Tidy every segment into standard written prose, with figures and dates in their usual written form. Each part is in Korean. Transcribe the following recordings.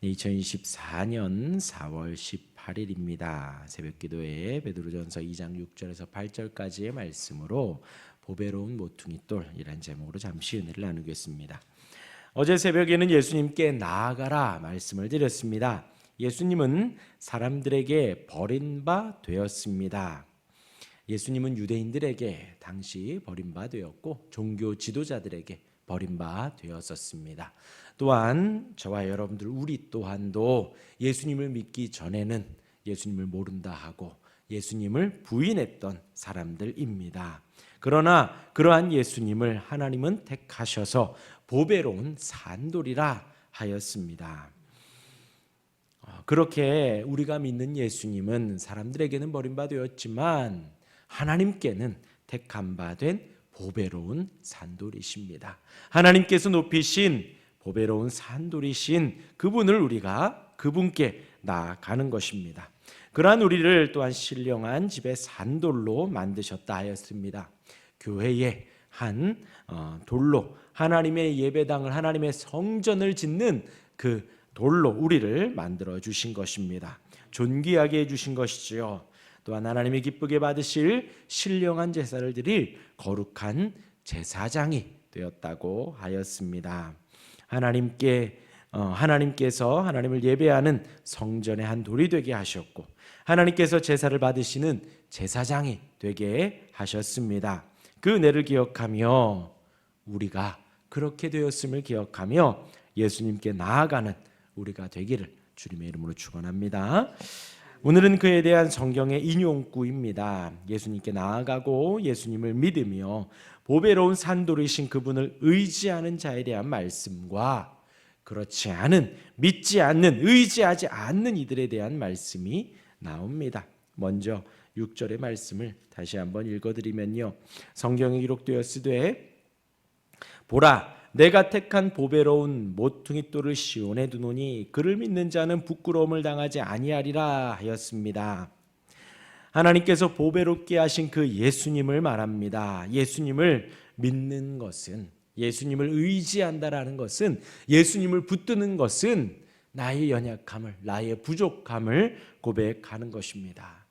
2024년 4월 18일입니다. 새벽기도에 베드로전서 2장 6절에서 8절까지의 말씀으로 보배로운 모퉁이돌이란 제목으로 잠시 은혜를 나누겠습니다. 어제 새벽에는 예수님께 나아가라 말씀을 드렸습니다. 예수님은 사람들에게 버린 바 되었습니다. 예수님은 유대인들에게 당시 버린 바 되었고 종교 지도자들에게 버린 바 되었었습니다. 또한 저와 여러분들 우리 또한도 예수님을 믿기 전에는 예수님을 모른다 하고 예수님을 부인했던 사람들입니다. 그러나 그러한 예수님을 하나님은 택하셔서 보배로운 산돌이라 하였습니다. 그렇게 우리가 믿는 예수님은 사람들에게는 버린 바 되었지만 하나님께는 택한 바 된 보배로운 산돌이십니다. 하나님께서 높이신 보배로운 산돌이신 그분을 우리가 그분께 나아가는 것입니다. 그러한 우리를 또한 신령한 집의 산돌로 만드셨다 하였습니다. 교회의 한 돌로 하나님의 예배당을 하나님의 성전을 짓는 그 돌로 우리를 만들어 주신 것입니다. 존귀하게 해주신 것이지요. 또한 하나님이 기쁘게 받으실 신령한 제사를 드릴 거룩한 제사장이 되었다고 하였습니다. 하나님께서 하나님을 예배하는 성전의 한 돌이 되게 하셨고 하나님께서 제사를 받으시는 제사장이 되게 하셨습니다. 그 은혜를 기억하며 우리가 그렇게 되었음을 기억하며 예수님께 나아가는 우리가 되기를 주님의 이름으로 축원합니다. 오늘은 그에 대한 성경의 인용구입니다. 예수님께 나아가고 예수님을 믿으며 보배로운 산돌이신 그분을 의지하는 자에 대한 말씀과 그렇지 않은, 믿지 않는, 의지하지 않는 이들에 대한 말씀이 나옵니다. 먼저 6절의 말씀을 다시 한번 읽어드리면요, 성경에 기록되었으되 보라 내가 택한 보배로운 모퉁이돌을 시온에 두노니 그를 믿는 자는 부끄러움을 당하지 아니하리라 하였습니다. 하나님께서 보배롭게 하신 그 예수님을 말합니다. 예수님을 믿는 것은, 예수님을 의지한다라는 것은, 예수님을 붙드는 것은 나의 연약함을, 나의 부족함을 고백하는 것입니다.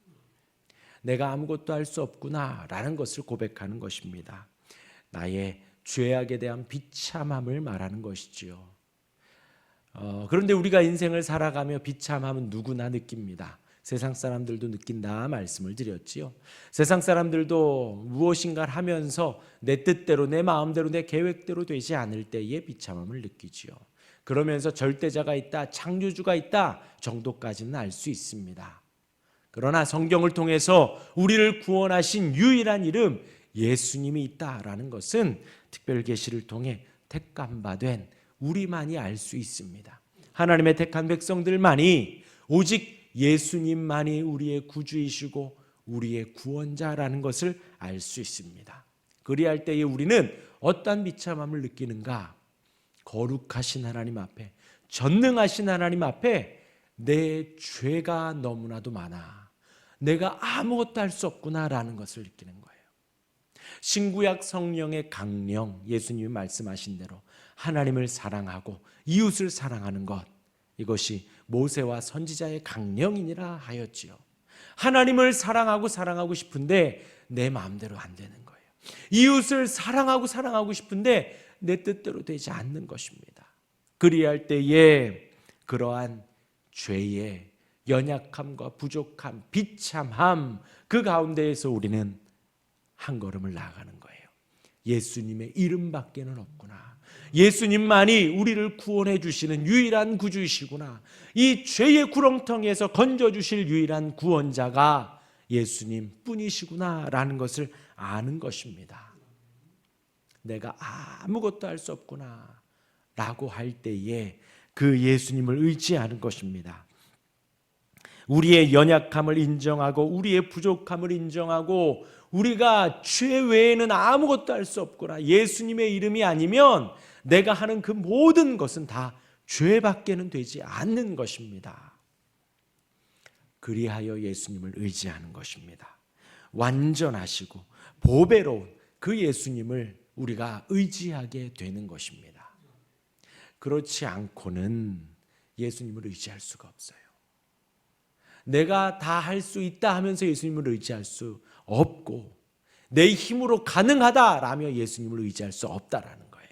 내가 아무것도 할 수 없구나 라는 것을 고백하는 것입니다. 나의 죄악에 대한 비참함을 말하는 것이지요. 그런데 우리가 인생을 살아가며 비참함은 누구나 느낍니다. 세상 사람들도 느낀다 말씀을 드렸지요. 세상 사람들도 무엇인가를 하면서 내 뜻대로, 내 마음대로, 내 계획대로 되지 않을 때에 비참함을 느끼지요. 그러면서 절대자가 있다, 창조주가 있다 정도까지는 알 수 있습니다. 그러나 성경을 통해서 우리를 구원하신 유일한 이름 예수님이 있다라는 것은 특별계시를 통해 택감 받은 우리만이 알 수 있습니다. 하나님의 택한 백성들만이, 오직 예수님만이 우리의 구주이시고 우리의 구원자라는 것을 알 수 있습니다. 그리할 때에 우리는 어떠한 비참함을 느끼는가? 거룩하신 하나님 앞에, 전능하신 하나님 앞에 내 죄가 너무나도 많아, 내가 아무것도 할 수 없구나라는 것을 느끼는 거예요. 신구약 성령의 강령, 예수님이 말씀하신 대로 하나님을 사랑하고 이웃을 사랑하는 것, 이것이 모세와 선지자의 강령이니라 하였지요. 하나님을 사랑하고 싶은데 내 마음대로 안 되는 거예요. 이웃을 사랑하고 싶은데 내 뜻대로 되지 않는 것입니다. 그리할 때에 그러한 죄의 연약함과 부족함, 비참함, 그 가운데에서 우리는 한 걸음을 나아가는 거예요. 예수님의 이름밖에는 없구나. 예수님만이 우리를 구원해 주시는 유일한 구주이시구나. 이 죄의 구렁텅이에서 건져주실 유일한 구원자가 예수님 뿐이시구나 라는 것을 아는 것입니다. 내가 아무것도 할 수 없구나 라고 할 때에 그 예수님을 의지하는 것입니다. 우리의 연약함을 인정하고 우리의 부족함을 인정하고 우리가 죄 외에는 아무것도 할 수 없구나, 예수님의 이름이 아니면 내가 하는 그 모든 것은 다 죄밖에는 되지 않는 것입니다. 그리하여 예수님을 의지하는 것입니다. 완전하시고 보배로운 그 예수님을 우리가 의지하게 되는 것입니다. 그렇지 않고는 예수님을 의지할 수가 없어요. 내가 다 할 수 있다 하면서 예수님을 의지할 수 없고, 내 힘으로 가능하다라며 예수님을 의지할 수 없다라는 거예요.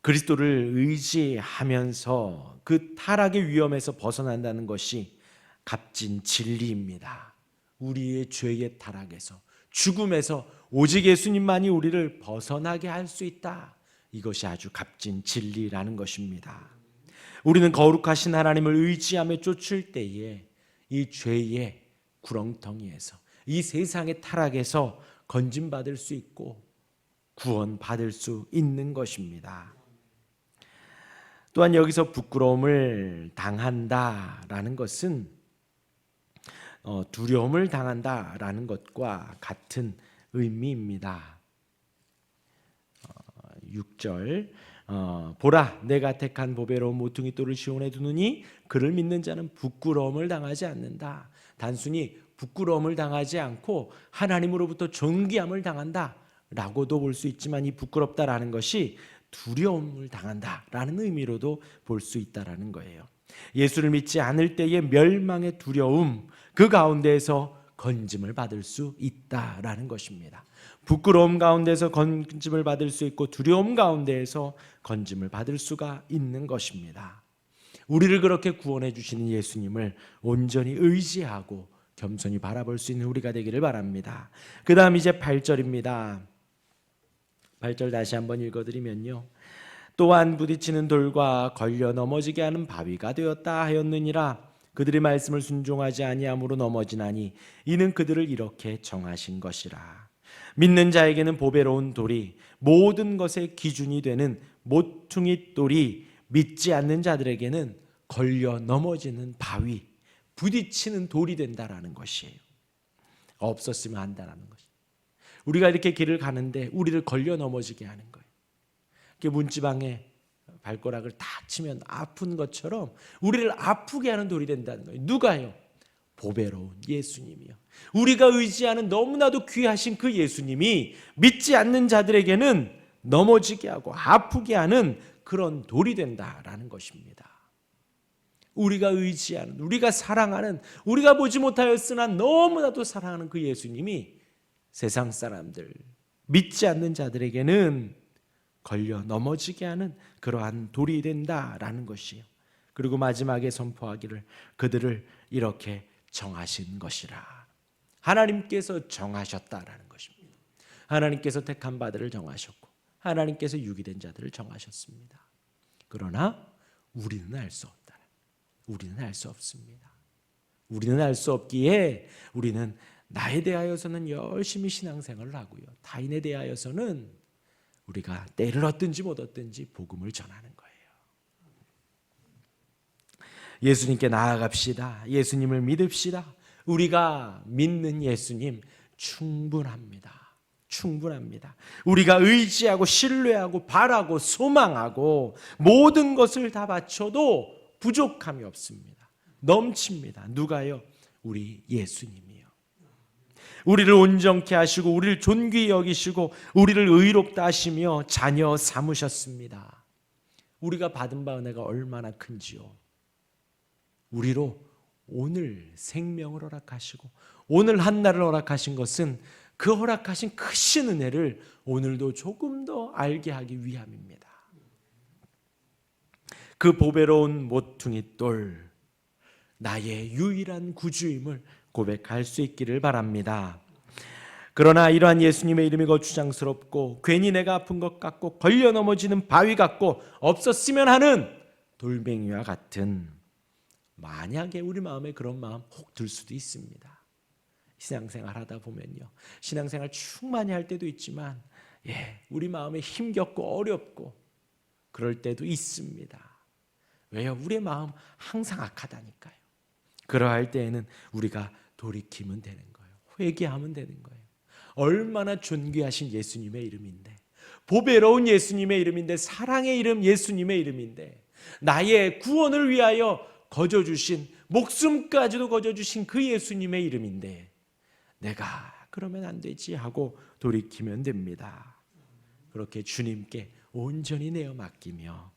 그리스도를 의지하면서 그 타락의 위험에서 벗어난다는 것이 값진 진리입니다. 우리의 죄의 타락에서, 죽음에서 오직 예수님만이 우리를 벗어나게 할 수 있다. 이것이 아주 값진 진리라는 것입니다. 우리는 거룩하신 하나님을 의지하며 쫓을 때에 이 죄의 구렁텅이에서, 이 세상의 타락에서 건짐받을 수 있고 구원받을 수 있는 것입니다. 또한 여기서 부끄러움을 당한다라는 것은 두려움을 당한다라는 것과 같은 의미입니다. 6절 보라, 내가 택한 보배로운 모퉁이 돌을 시온에 두느니 그를 믿는 자는 부끄러움을 당하지 않는다. 단순히 부끄러움을 당하지 않고 하나님으로부터 존귀함을 당한다 라고도 볼 수 있지만, 이 부끄럽다라는 것이 두려움을 당한다라는 의미로도 볼 수 있다라는 거예요. 예수를 믿지 않을 때의 멸망의 두려움, 그 가운데에서 건짐을 받을 수 있다라는 것입니다. 부끄러움 가운데서 건짐을 받을 수 있고 두려움 가운데에서 건짐을 받을 수가 있는 것입니다. 우리를 그렇게 구원해 주시는 예수님을 온전히 의지하고 겸손히 바라볼 수 있는 우리가 되기를 바랍니다. 그 다음 이제 8절입니다. 8절 다시 한번 읽어드리면요, 또한 부딪히는 돌과 걸려 넘어지게 하는 바위가 되었다 하였느니라. 그들의 말씀을 순종하지 아니함으로 넘어지나니 이는 그들을 이렇게 정하신 것이라. 믿는 자에게는 보배로운 돌이, 모든 것의 기준이 되는 모퉁이 돌이 믿지 않는 자들에게는 걸려 넘어지는 바위, 부딪히는 돌이 된다라는 것이에요. 없었으면 한다라는 것이에요. 우리가 이렇게 길을 가는데 우리를 걸려 넘어지게 하는 거예요. 문지방에 발가락을 다 치면 아픈 것처럼 우리를 아프게 하는 돌이 된다는 거예요. 누가요? 보배로운 예수님이요. 우리가 의지하는 너무나도 귀하신 그 예수님이 믿지 않는 자들에게는 넘어지게 하고 아프게 하는 그런 돌이 된다라는 것입니다. 우리가 의지하는, 우리가 사랑하는, 우리가 보지 못하였으나 너무나도 사랑하는 그 예수님이 세상 사람들, 믿지 않는 자들에게는 걸려 넘어지게 하는 그러한 돌이 된다라는 것이요. 그리고 마지막에 선포하기를 그들을 이렇게 정하신 것이라. 하나님께서 정하셨다라는 것입니다. 하나님께서 택한 바들을 정하셨고 하나님께서 유기된 자들을 정하셨습니다. 그러나 우리는 알 수 없다. 우리는 알 수 없습니다. 우리는 알 수 없기에 우리는 나에 대하여서는 열심히 신앙생활을 하고요, 타인에 대하여서는 우리가 때를 얻든지 못 얻든지 복음을 전하는 거예요. 예수님께 나아갑시다. 예수님을 믿읍시다. 우리가 믿는 예수님 충분합니다. 충분합니다. 우리가 의지하고 신뢰하고 바라고 소망하고 모든 것을 다 바쳐도 부족함이 없습니다. 넘칩니다. 누가요? 우리 예수님이요. 우리를 온전케 하시고 우리를 존귀히 여기시고 우리를 의롭다 하시며 자녀 삼으셨습니다. 우리가 받은 바 은혜가 얼마나 큰지요. 우리로 오늘 생명을 허락하시고 오늘 한날을 허락하신 것은 그 허락하신 크신 은혜를 오늘도 조금 더 알게 하기 위함입니다. 그 보배로운 모퉁이 돌, 나의 유일한 구주임을 고백할 수 있기를 바랍니다. 그러나 이러한 예수님의 이름이 거추장스럽고 괜히 내가 아픈 것 같고 걸려 넘어지는 바위 같고 없었으면 하는 돌멩이와 같은, 만약에 우리 마음에 그런 마음 혹 들 수도 있습니다. 신앙생활 하다 보면요, 신앙생활 충만히 할 때도 있지만 우리 마음에 힘겹고 어렵고 그럴 때도 있습니다. 왜요? 우리의 마음 항상 악하다니까요. 그러할 때에는 우리가 돌이키면 되는 거예요. 회개하면 되는 거예요. 얼마나 존귀하신 예수님의 이름인데, 보배로운 예수님의 이름인데, 사랑의 이름 예수님의 이름인데, 나의 구원을 위하여 거저주신, 목숨까지도 거저주신 그 예수님의 이름인데 내가 그러면 안 되지 하고 돌이키면 됩니다. 그렇게 주님께 온전히 내어 맡기며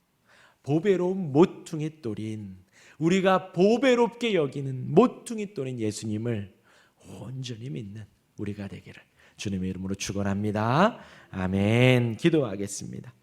보배로운 모퉁이 돌인, 우리가 보배롭게 여기는 모퉁이 돌인 예수님을 온전히 믿는 우리가 되기를 주님의 이름으로 축원합니다. 아멘. 기도하겠습니다.